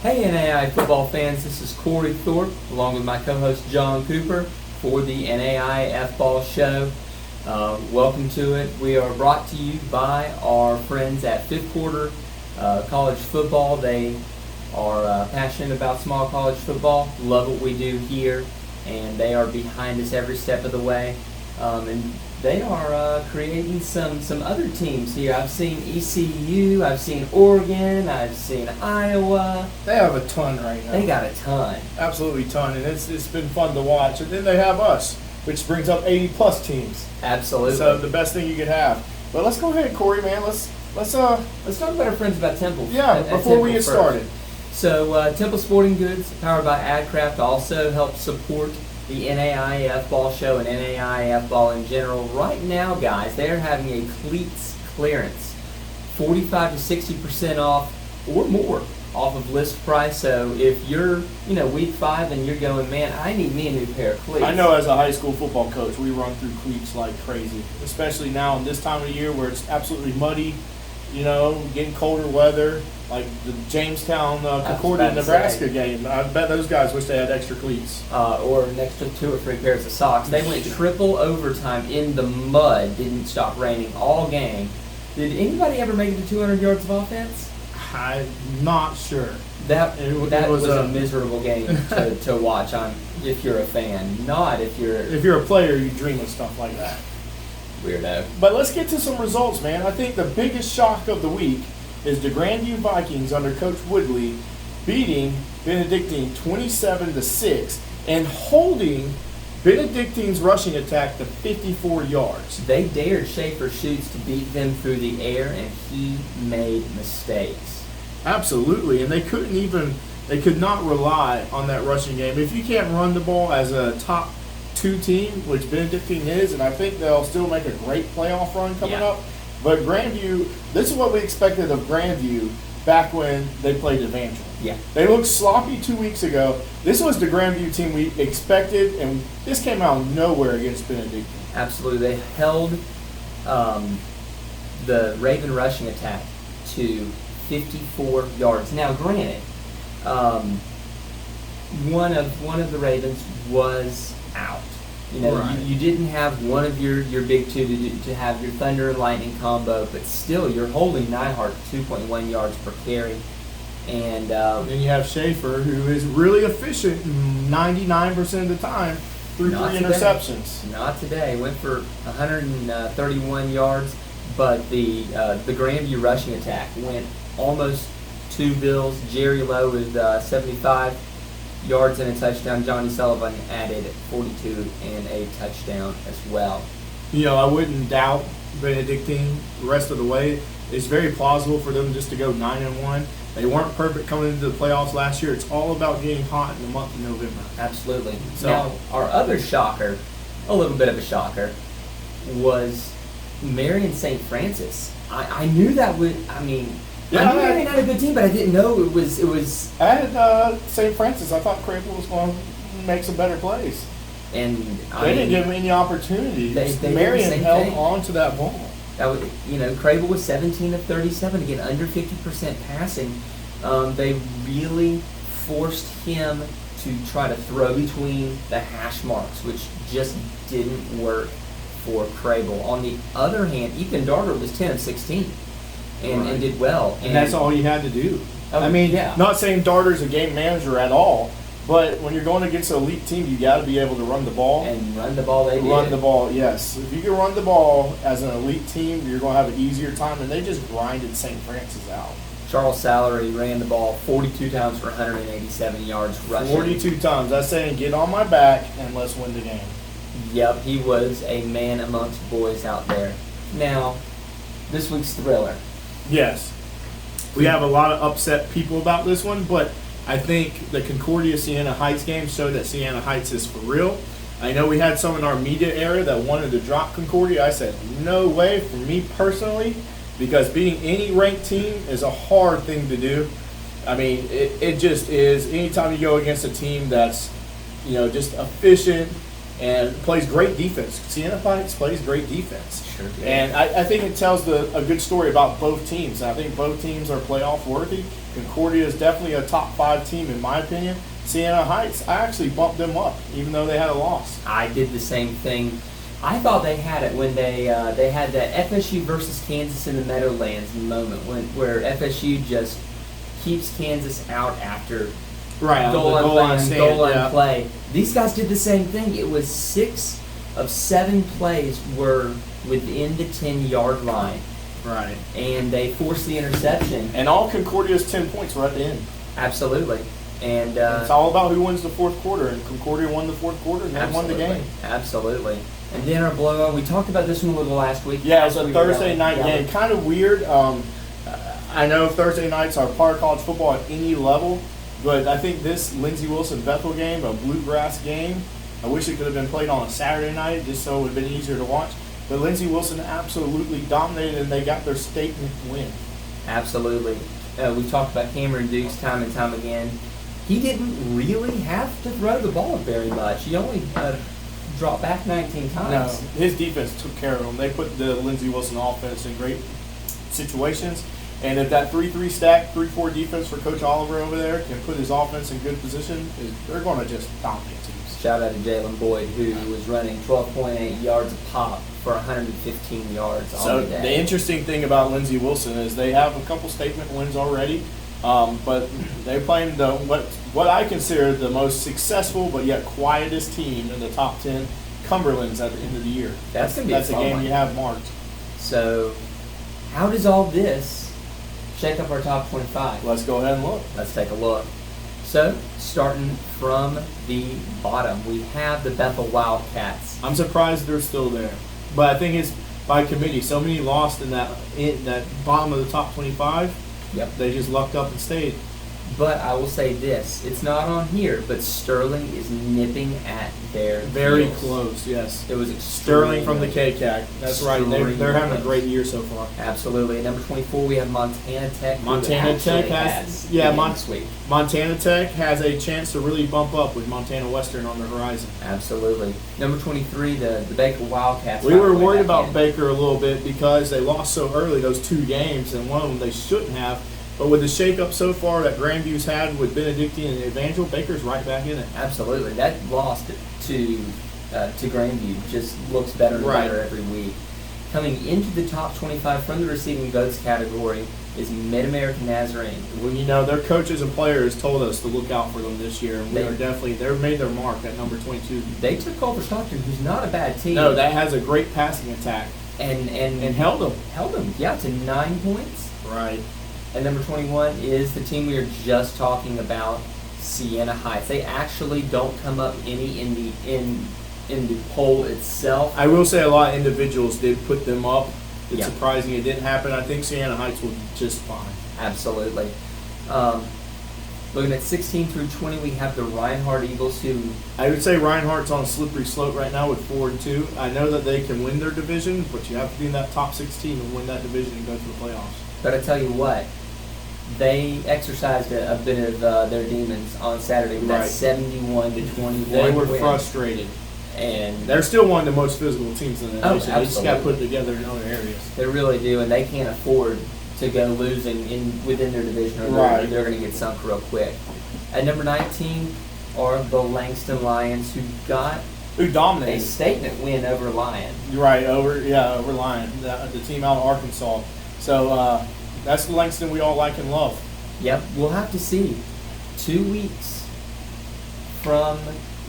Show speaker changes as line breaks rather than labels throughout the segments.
Hey NAI football fans, this is Cory Thorpe along with my co-host John Cooper for the NAIAFBALL Show. Welcome to it. We are brought to you by our friends at Fifth Quarter College Football. They are passionate about small college football, love what we do here, and they are behind us every step of the way. And they are creating some other teams here. I've seen ECU, I've seen Oregon, I've seen Iowa.
They have a ton right now.
They got a ton.
Absolutely ton, and it's been fun to watch. And then they have us, which brings up 80-plus teams.
Absolutely.
So the best thing you could have. But let's go ahead, Cory, man. Let's
talk about our friends about Temple.
Yeah, before we get started.
So Temple Sporting Goods, powered by AdCraft, also helps support the NAIAFBALL Show and NAIAFBALL in general. Right now, guys, they are having a cleats clearance, 45 to 60% off or more off of list price. So if you're, week 5 and you're going, man, I need me a new pair of cleats.
I know as a high school football coach, we run through cleats like crazy, especially now in this time of year where it's absolutely muddy, getting colder weather. Like the Jamestown, Concordia, Nebraska game. I bet those guys wish they had extra cleats.
Or an extra 2 or 3 pairs of socks. They went triple overtime in the mud. Didn't stop raining all game. Did anybody ever make it to 200 yards of offense?
I'm not sure.
That was a miserable game to watch. If you're a fan, not if you're
a player, you dream of stuff like that.
Weirdo.
But let's get to some results, man. I think the biggest shock of the week is the Grandview Vikings under Coach Woodley beating Benedictine 27-6 and holding Benedictine's rushing attack to 54 yards.
They dared Schaefer Schutz to beat them through the air, and he made mistakes.
Absolutely, and they could not rely on that rushing game. If you can't run the ball as a top 2 team, which Benedictine is, and I think they'll still make a great playoff run coming up. But Grandview, this is what we expected of Grandview back when they played Evangel.
Yeah.
They looked sloppy 2 weeks ago. This was the Grandview team we expected, and this came out of nowhere against Benedictine.
Absolutely. They held the Raven rushing attack to 54 yards. Now, granted, one of the Ravens was out.
Right.
You didn't have one of your big 2 to have your Thunder and Lightning combo, but still you're holding Nyhart 2.1 yards per carry. And
then you have Schaefer, who is really efficient 99% of the time through 3 interceptions.
Not today. Went for 131 yards, but the Grandview rushing attack went almost 2 bills. Jerry Lowe with 75 yards and a touchdown. Johnny Sullivan added 42 and a touchdown as well.
I wouldn't doubt Benedictine the rest of the way. It's very plausible for them just to go 9-1. They weren't perfect coming into the playoffs last year. It's all about getting hot in the month of November.
Absolutely. Now, our other shocker, a little bit of a shocker, was Marion St. Francis. I knew that would, I knew Marion had a good team, but I didn't know it was.
I had St. Francis. I thought Crable was going to make some better plays.
And
they didn't give him any opportunities. Marion held on to that ball.
Crable was 17 of 37 to get under 50% passing. They really forced him to try to throw between the hash marks, which just didn't work for Crable. On the other hand, Ethan Darter was 10 of 16 and did well.
And that's all you had to do. Not saying Darter's a game manager at all, but when you're going against an elite team, you got to be able to run the ball.
And run the ball, they did.
Run the ball, yes. If you can run the ball as an elite team, you're going to have an easier time. And they just grinded St. Francis out.
Charles Sallery ran the ball 42 times for 187 yards rushing.
42 times. That's saying get on my back and let's win the game.
Yep, he was a man amongst boys out there. Now, this week's thriller.
Yes. We have a lot of upset people about this one, but I think the Concordia Siena Heights game showed that Siena Heights is for real. I know we had some in our media era that wanted to drop Concordia. I said, no way for me personally, because beating any ranked team is a hard thing to do. It just is. Anytime you go against a team that's, just efficient, and plays great defense. Siena Heights plays great defense.
Sure do.
And I think it tells a good story about both teams. I think both teams are playoff worthy. Concordia is definitely a top 5 team in my opinion. Siena Heights, I actually bumped them up, even though they had a loss.
I did the same thing. I thought they had it when they had that FSU versus Kansas in the Meadowlands moment where FSU just keeps Kansas out after goal line play. These guys did the same thing. It was 6 of 7 plays were within the 10-yard line.
Right.
And they forced the interception.
And all Concordia's 10 points were at the end.
Absolutely. And
it's all about who wins the fourth quarter, and Concordia won the fourth quarter and they won the game.
Absolutely. And then our blowout, we talked about this one a little last week.
Yeah, it was a Thursday night game. Kind of weird. I know Thursday nights are part of college football at any level, but I think this Lindsey Wilson-Bethel game, a bluegrass game, I wish it could have been played on a Saturday night just so it would have been easier to watch. But Lindsey Wilson absolutely dominated, and they got their statement win.
Absolutely. We talked about Cameron Dukes time and time again. He didn't really have to throw the ball very much. He only dropped back 19 times.
No, his defense took care of him. They put the Lindsey Wilson offense in great situations. And if that 3-3 stack, 3-4 defense for Coach Oliver over there can put his offense in good position, they're going to just dominate teams.
Shout out to Jalen Boyd, who was running 12.8 yards a pop for 115 yards on the day.
The interesting thing about Lindsey Wilson is they have a couple statement wins already, but they're playing what I consider the most successful but yet quietest team in the top 10, Cumberland's at the end of the year.
That's going to be
a game you have marked.
So how does all this shake up our top 25?
Let's go ahead and look.
Let's take a look. So, starting from the bottom, we have the Bethel Wildcats.
I'm surprised they're still there, but I think it's by committee. So many lost in that bottom of the top 25.
Yep.
They just lucked up and stayed.
But I will say this, it's not on here, but Sterling is nipping at their
very
heels.
close, yes.
It was
Sterling from the KCAC. That's right. They're having a great year so far.
Absolutely. At number 24, we have Montana Tech.
Montana Tech has Montana Tech has a chance to really bump up with Montana Western on the horizon.
Absolutely. Number 23, the Baker Wildcats.
We were worried about Baker a little bit because they lost so early those 2 games, and one of them they shouldn't have. But with the shakeup so far that Grandview's had with Benedictine and Evangel, Baker's right back in it.
Absolutely. That loss to Grandview just looks better and better every week. Coming into the top 25 from the receiving votes category is Mid-American Nazarene.
Well, you know, their coaches and players told us to look out for them this year, and they've made their mark at number 22.
They took Culver Stockton, who's not a bad team.
No, that has a great passing attack.
And
held them.
Held them, yeah, to 9 points.
Right.
And number 21 is the team we were just talking about, Siena Heights. They actually don't come up any in the poll itself.
I will say a lot of individuals did put them up. It's
Yeah.
surprising it didn't happen. I think Siena Heights will be just fine.
Absolutely. Looking at 16 through 20, we have the Reinhardt Eagles, who
I would say Reinhardt's on a slippery slope right now with 4-2. I know that they can win their division, but you have to be in that top 16 and win that division and go to the playoffs.
But I tell you what, they exercised a bit of their demons on Saturday with that 71-21
They were
win.
frustrated.
And
they're still one of the most physical teams in the nation. They just got
absolutely.
put together in other areas.
They really do, and they can't afford to go losing within their division, or they're going to get sunk real quick. At number 19 are the Langston Lions, who
dominated
a statement win over Lyon.
You're right, over Lyon, the team out of Arkansas. So that's the Langston we all like and love.
Yep, we'll have to see. 2 weeks from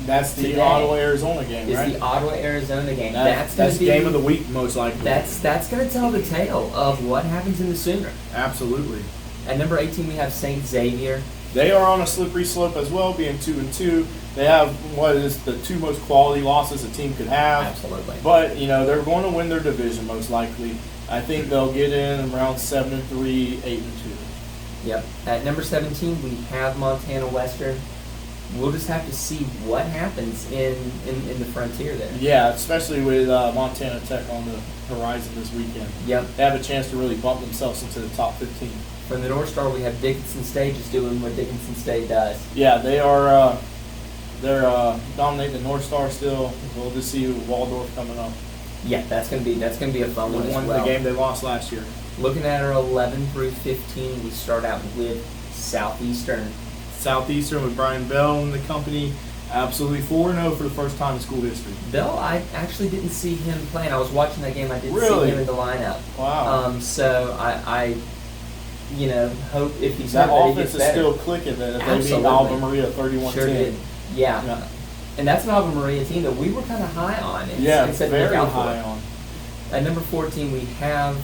that's the
today
Ottawa Arizona game, right?
Is the Ottawa Arizona game.
That's game of the week, most likely.
That's going to tell the tale of what happens in the Sooner.
Absolutely.
At number 18, we have St. Xavier.
They are on a slippery slope as well, being 2-2. They have what is the 2 most quality losses a team could have.
Absolutely.
But they're going to win their division most likely. I think they'll get in around 7-3, 8-2.
Yep. At number 17, we have Montana Western. We'll just have to see what happens in the frontier there.
Yeah, especially with Montana Tech on the horizon this weekend.
Yep.
They have a chance to really bump themselves into the top 15.
From the North Star, we have Dickinson State just doing what Dickinson State does.
Yeah, they are They're dominating the North Star still. We'll just see Waldorf coming up.
Yeah, that's gonna be a fun one as
Won
well.
the game they lost last year.
Looking at our 11 through 15, we start out with Southeastern.
Southeastern with Brian Bell and the company, absolutely 4-0 for the first time in school history.
Bell, I actually didn't see him playing. I was watching that game. I didn't
Really?
see him in the lineup.
Wow.
So I hope if he's
That
hurt,
offense
he
is
gets
still
better.
clicking. Then if
Absolutely.
they beat Alva Maria 31-10.
Sure did. Yeah.
Yeah.
And that's an Ave Maria team that we were kind of high on.
Yeah,
said
very
look out for
high
it.
on.
At number 14, we have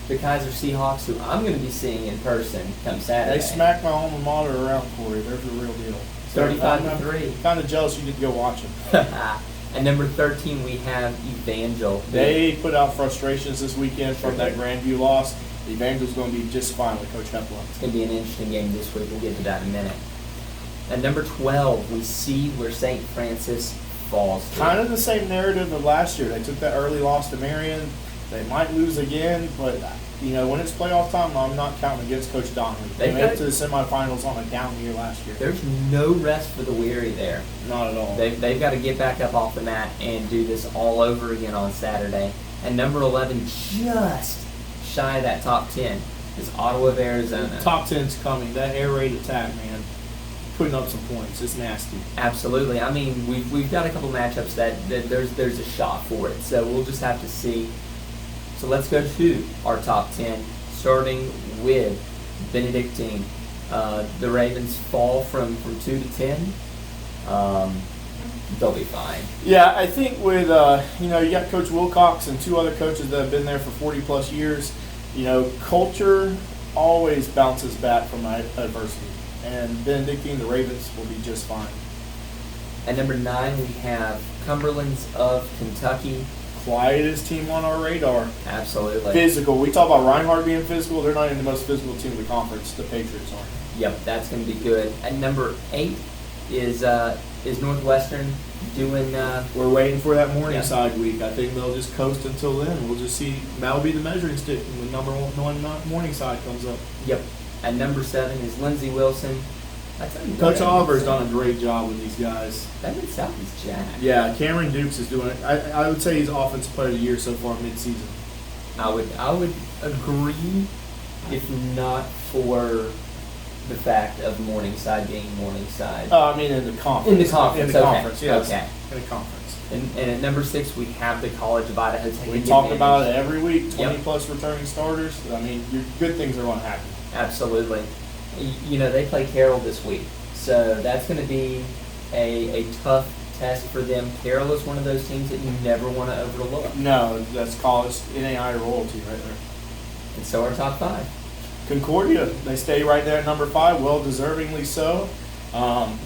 the Kaiser Seahawks, who I'm going to be seeing in person come Saturday.
They smacked my alma mater around, Corey. They're the real deal.
35-3.
Kind of jealous you didn't go watch them.
At number 13, we have Evangel.
They put out frustrations this weekend from that Grandview loss. Evangel's going to be just fine with Coach Hepler.
It's going to be an interesting game this week. We'll get to that in a minute. At number 12, we see where St. Francis falls to.
Kind of the same narrative of last year. They took that early loss to Marion. They might lose again, but when it's playoff time, I'm not counting against Coach Donnelly. They made it to the semifinals on a down year last year.
There's no rest for the weary there.
Not at all.
They've got to get back up off the mat and do this all over again on Saturday. And number 11, just shy of that top 10, is Ottawa of Arizona.
Top 10's coming. That air raid attack, man, putting up some points. It's nasty.
Absolutely. I mean, we've got a couple matchups that there's a shot for it. So we'll just have to see. So let's go to our top 10, starting with Benedictine. The Ravens fall from 2 to 10. They'll be fine.
Yeah, I think with, you got Coach Wilcox and 2 other coaches that have been there for 40-plus years. Culture always bounces back from adversity. And Benedictine, the Ravens, will be just fine.
At number 9, we have Cumberlands of Kentucky.
Quietest team on our radar.
Absolutely.
Physical. We talk about Reinhardt being physical. They're not even the most physical team in the conference. The Patriots are.
Yep, that's going to be good. At number 8 is Northwestern doing.
We're waiting for that Morningside week. I think they'll just coast until then. We'll just see. That'll be the measuring stick when number 1 Morningside comes up.
Yep. At number 7 is Lindsey Wilson. I tell you what,
Coach Oliver's done a great job with these guys.
That Mid-South is jacked.
Yeah, Cameron Dukes is doing it. I would say he's Offensive Player of the Year so far mid-season.
I would agree, if not for the fact of Morningside being Morningside.
I mean in the conference.
In the conference.
In the
Okay.
conference, yes.
Okay.
In the conference.
And at number 6, we have the College of Idaho taking
We talk
advantage.
about it every week,
Yep.
20-plus returning starters. I mean, good things are going to happen.
Absolutely. They play Carroll this week, so that's going to be a tough test for them. Carroll is one of those teams that you never want to overlook.
No, that's college NAI royalty right there.
And so our top 5.
Concordia, they stay right there at number 5, well-deservingly so.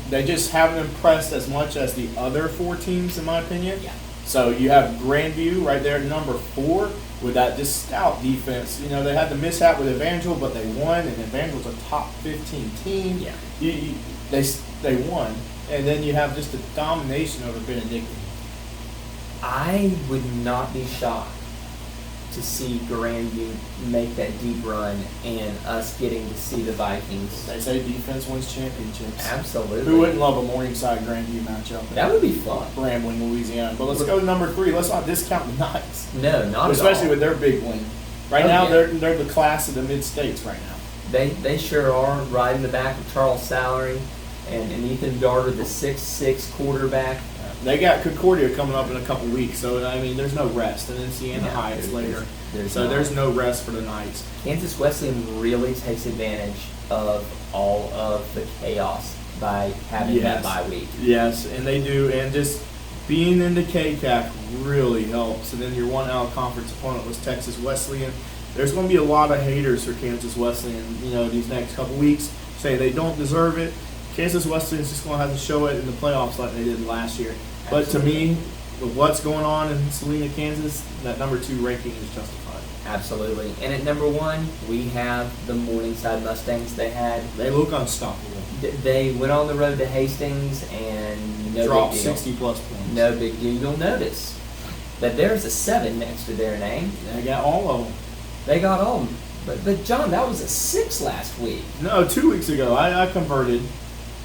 They just haven't impressed as much as the other 4 teams, in my opinion.
Yeah.
So you have Grandview right there at number 4 with that just stout defense. They had the mishap with Evangel, but they won, and Evangel's a top 15 team.
Yeah.
They won. And then you have just a domination over Benedictine.
I would not be shocked to see Grandview make that deep run and us getting to see the Vikings.
They say defense wins championships.
Absolutely.
Who wouldn't love a Morningside Grandview matchup?
That would be fun.
Grambling, Louisiana. But let's go to number 3. Let's not discount the Knights.
No, not at all.
Especially with their big win. Right now,
yeah.
they're the class of the mid-states right now.
They sure are, right in the back of Charles Salary and Ethan Darter, the 6'6" quarterback.
They got Concordia coming up in a couple weeks, so I mean, there's no rest. And then Siena Heights later. There's no rest for the Knights.
Kansas Wesleyan really takes advantage of all of the chaos by having that bye week.
Yes, and they do. And just being in the KCAC really helps. And then your one out-of-conference opponent was Texas Wesleyan. There's going to be a lot of haters for Kansas Wesleyan, these next couple weeks. Say they don't deserve it. Kansas Wesleyan's just going to have to show it in the playoffs like they did last year. But to me, with what's going on in Salina, Kansas, that number 2 ranking is justified.
Absolutely. And at number 1, we have the Morningside Mustangs. They
look unstoppable.
They went on the road to Hastings and
dropped 60-plus points.
No big deal. You'll notice that there's a 7 next to their name.
They got all of them.
They got all of them. But John, that was a 6 last week.
No, 2 weeks ago. I converted.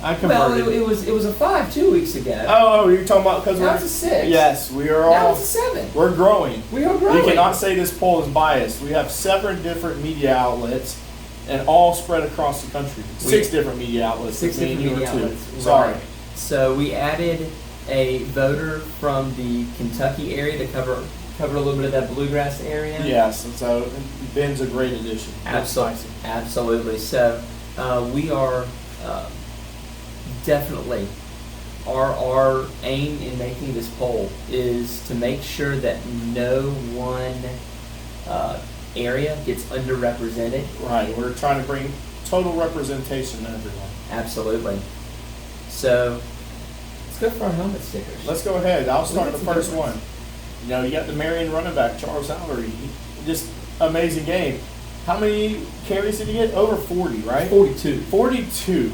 I
Well,
converted.
it was a 5 2 weeks ago.
Oh, you're talking about because
Now
we're
it's a 6.
Yes, we are
Now
all.
it's a 7.
We're growing.
We are growing.
You cannot say this poll is biased. We have 7 different media outlets, and all spread across the country. 6 different media outlets.
6
Me and
different
you
media
are 2.
outlets.
Sorry.
Right. So we added a voter from the Kentucky area to cover a little bit of that bluegrass area.
Yes, and so Ben's a great addition.
Absolutely. So we are definitely our aim in making this poll is to make sure that no one area gets underrepresented.
Right, we're trying to bring total representation to everyone.
Absolutely. So let's go for our helmet stickers.
Let's go ahead. I'll start the
some
first
good ones.
one. You know, you got the Marion running back, Charles Allery. Just amazing game. How many carries did he get? Over 40, right?
42.
42.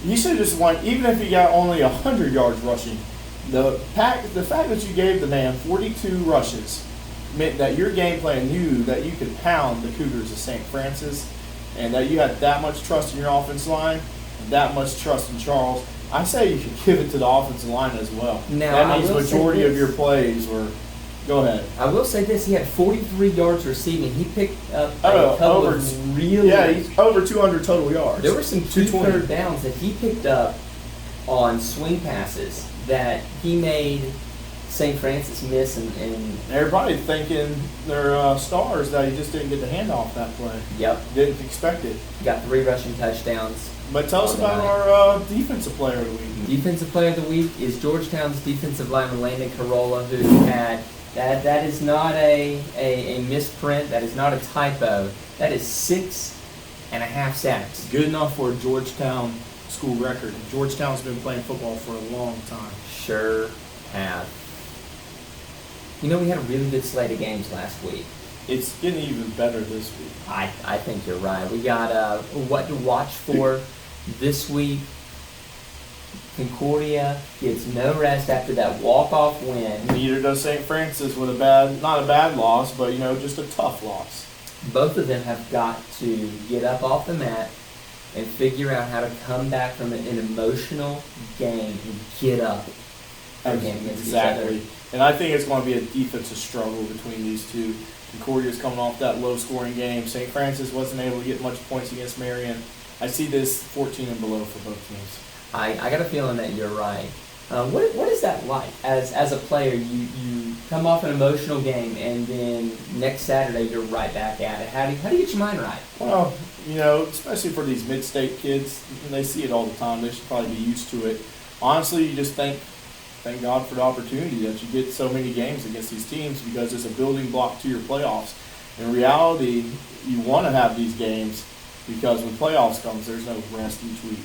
You should have just won, even if he got only 100 yards rushing. The fact that you gave the man 42 rushes meant that your game plan knew that you could pound the Cougars of St. Francis, and that you had that much trust in your offensive line, and that much trust in Charles. I say you should give it to the offensive line as well.
Now,
that means majority of your plays were. Go ahead.
I will say this: he had 43 yards receiving. He picked up a couple
over
of really.
Yeah, he's over 200 total yards.
There were some key
220.
third downs that he picked up on swing passes that he made St. Francis miss, and
They're probably thinking they're stars that he just didn't get the handoff that play.
Yep,
Didn't expect it.
got 3 rushing touchdowns.
But tell us
on the
about
night.
our defensive player of the week.
Defensive player of the week is Georgetown's defensive lineman Landon Carolla, who had that is not a misprint. That is not a typo. That is 6.5 sacks.
Good enough for a Georgetown school record. Georgetown's been playing football for a long time.
Sure have. You know, we had a really good slate of games last week.
It's getting even better this week.
I think you're right. We got what to watch for this week. Concordia gets no rest after that walk-off win.
Neither does St. Francis with not a bad loss, but just a tough loss.
Both of them have got to get up off the mat and figure out how to come back from an emotional game and get up again against each other.
Exactly. And I think it's going to be a defensive struggle between these two. Concordia's coming off that low-scoring game. St. Francis wasn't able to get much points against Marion. I see this 14 and below for both teams.
I got a feeling that you're right. What is that like? As a player, you come off an emotional game, and then next Saturday you're right back at it. How do you get your mind right?
Well, especially for these mid-state kids, they see it all the time. They should probably be used to it. Honestly, you just thank God for the opportunity that you get so many games against these teams, because it's a building block to your playoffs. In reality, you want to have these games because when playoffs comes, there's no rest each week.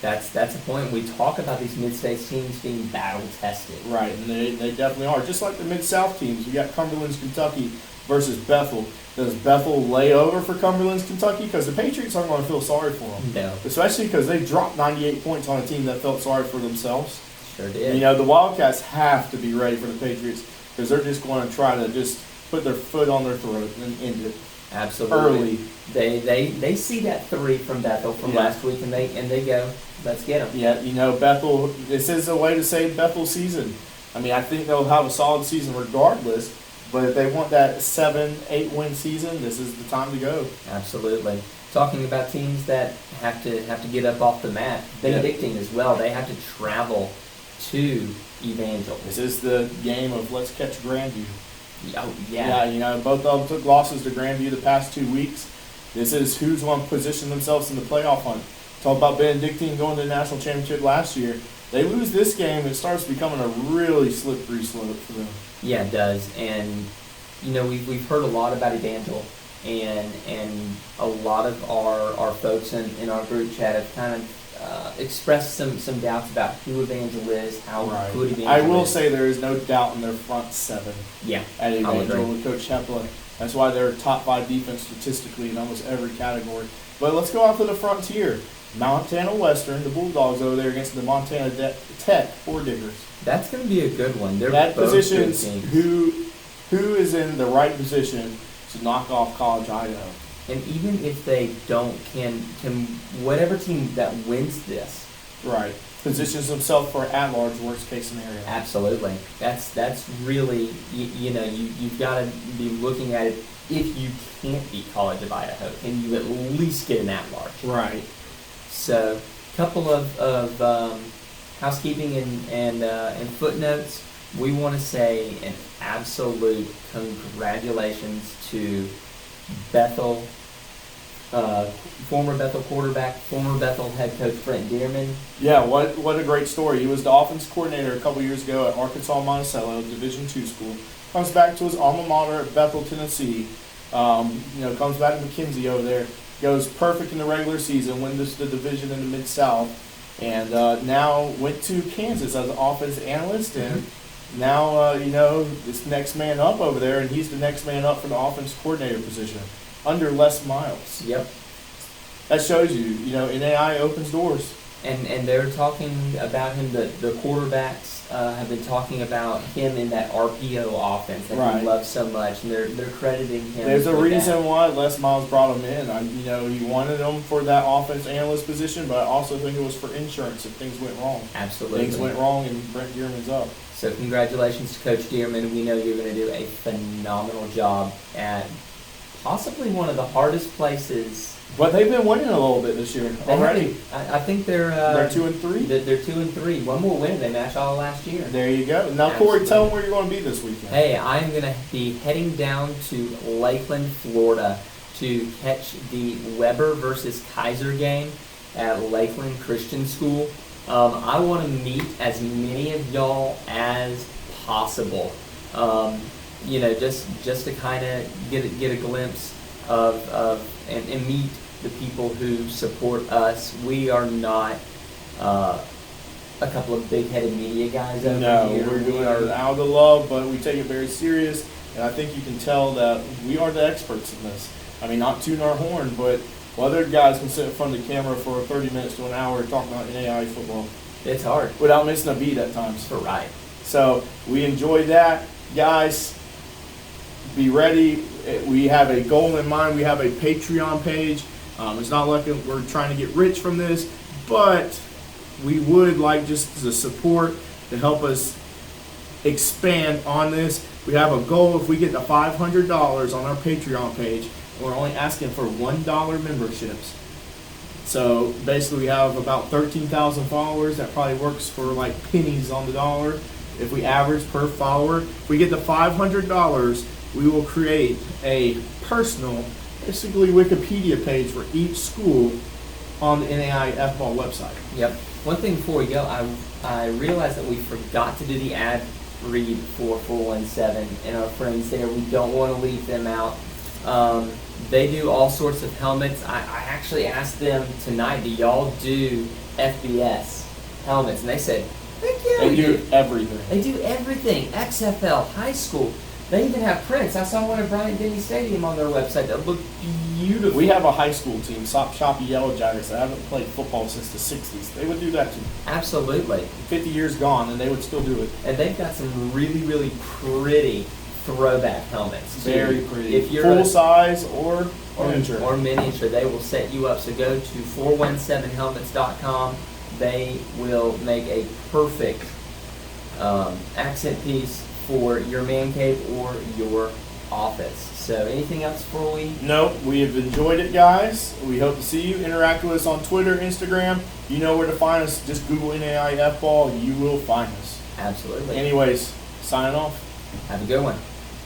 That's a point. We talk about these mid-state teams being battle-tested.
Right, and they definitely are. Just like the Mid-South teams. We got Cumberland's Kentucky versus Bethel. Does Bethel lay over for Cumberland's Kentucky? Because the Patriots aren't going to feel sorry for them.
No.
Especially because they dropped 98 points on a team that felt sorry for themselves.
Sure did.
The Wildcats have to be ready for the Patriots, because they're just going to try to just put their foot on their throat and end it.
Absolutely.
Early.
They see that 3 from Bethel from last week, and they go, let's get them.
Yeah, Bethel, this is a way to save Bethel's season. I think they'll have a solid season regardless, but if they want that 7-8 win season, this is the time to go.
Absolutely. Talking about teams that have to get up off the mat, Benedictine as well. They have to travel to Evangel.
This is the game of let's catch Grandview.
Oh, yeah.
Yeah, both of them took losses to Grandview the past 2 weeks. This is who's going to position themselves in the playoff hunt. Talk about Benedictine going to the national championship last year. They lose this game, it starts becoming a really slippery slope for them.
Yeah, it does. And, we've heard a lot about Evangel, and a lot of our folks in our group chat have kind of expressed some doubts about who Evangel is, how good Evangel is.
I will say there is no doubt in their front 7 at Evangel with Coach Hepla. That's why they're top 5 defense statistically in almost every category. But let's go out to the frontier. Montana Western, the Bulldogs over there against the Montana Tech Four Diggers.
That's going to be a good one. They're
that
both
position's
good teams.
who is in the right position to knock off College Idaho.
And even if they don't, can whatever team that wins this
Right. Positions himself for at-large worst case scenario.
Absolutely. That's really, you've got to be looking at it. If you can't beat College of Idaho, can you at least get an at-large?
Right.
So, a couple of housekeeping and footnotes. We want to say an absolute congratulations to Bethel, former Bethel quarterback, former Bethel head coach Brent Dearman.
Yeah, what a great story. He was the offense coordinator a couple years ago at Arkansas Monticello, Division II school. Comes back to his alma mater at Bethel, Tennessee. Comes back to McKenzie over there. Goes perfect in the regular season, wins the division in the Mid-South, and now went to Kansas as an offense analyst, and now, this next man up over there, and he's the next man up for the offense coordinator position under Les Miles.
Yep.
That shows you, NAI opens doors.
And they're talking about him, the quarterbacks have been talking about him in that RPO offense that he loves so much, and they're crediting him.
There's a reason why Les Miles brought him in. He wanted him for that offense analyst position, but I also think it was for insurance if things went wrong.
Absolutely.
Things went wrong and Brent Dearman's up.
So congratulations to Coach Dearman. We know you're going to do a phenomenal job at possibly one of the hardest places.
But they've been winning a little bit this year already.
I think they're
2-3.
They're 2-3. One more win. They matched all last year.
There you go. Now, Corey, tell them where you're going to be this weekend.
Hey, I'm going to be heading down to Lakeland, Florida, to catch the Weber versus Kaiser game at Lakeland Christian School. I want to meet as many of y'all as possible. Just to kind of get a glimpse of and meet the people who support us. We are not a couple of big-headed media guys over here.
No, we're doing it out of the love, but we take it very serious, and I think you can tell that we are the experts in this. Not tooting our horn, but other guys can sit in front of the camera for 30 minutes to an hour talking about NAI football.
It's hard.
Without missing a beat at times.
Right.
So we enjoyed that. Guys, be ready. We have a goal in mind. We have a Patreon page. It's not like we're trying to get rich from this, but we would like just the support to help us expand on this. We have a goal. If we get to $500 on our Patreon page, we're only asking for $1 memberships. So basically we have about 13,000 followers. That probably works for like pennies on the dollar if we average per follower. If we get to $500, we will create a personal, basically Wikipedia page for each school on the NAIAFBALL website.
Yep. One thing before we go, I realized that we forgot to do the ad read for 417 and our friends there. We don't want to leave them out. They do all sorts of helmets. I actually asked them tonight, do y'all do FBS helmets? And they said, heck yeah,
They do everything.
They do everything. XFL, high school. They even have prints. I saw one at Bryant-Denny Stadium on their website that looked beautiful.
We have a high school team, Shoppy Yellow Jackets, that haven't played football since the 60s. They would do that too.
Absolutely.
50 years gone, and they would still do it.
And they've got some really, really pretty throwback helmets.
Very pretty.
If you're
full size or miniature.
Or miniature, they will set you up. So go to 417helmets.com. They will make a perfect accent piece for your man cave or your office. So anything else before we?
Nope, we have enjoyed it, guys. We hope to see you. Interact with us on Twitter, Instagram. You know where to find us. Just Google NAIAFBALL. You will find us.
Absolutely.
Anyways, signing off.
Have a good one.